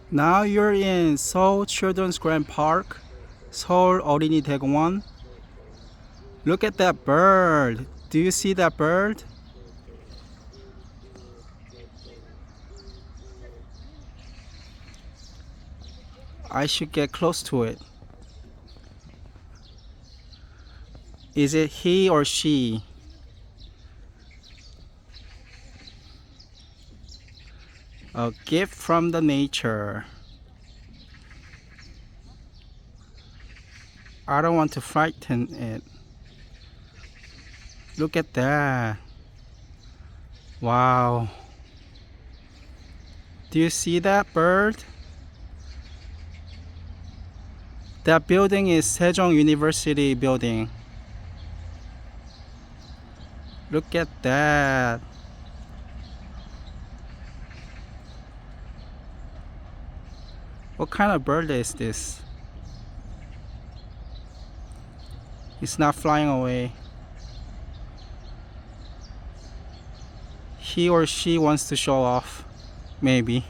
Now you're in Seoul Children's Grand Park, Seoul 어린이대공원. Look at that bird. Do you see that bird? I should get close to it. Is it he or she? A gift from the nature. I don't want to frighten it. Look at that. Wow. Do you see that bird? That building is Sejong University building. Look at that. What kind of bird is this? It's not flying away. He or she wants to show off, maybe.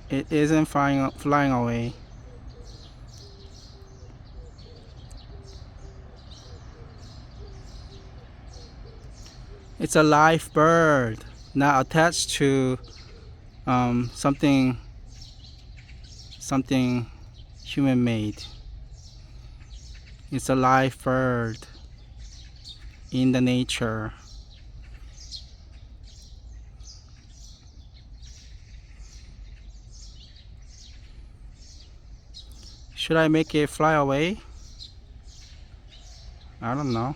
It isn't flying away. It's a live bird, not attached to something human made. It's a live bird in the nature. Should I make it fly away? I don't know.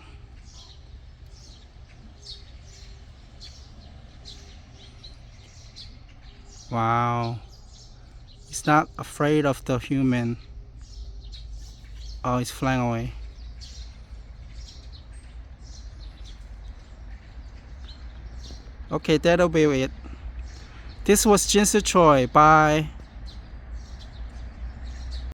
Wow. It's not afraid of the human. Oh, it's flying away. Okay, that'll be it. This was Jinsu Choi. Bye.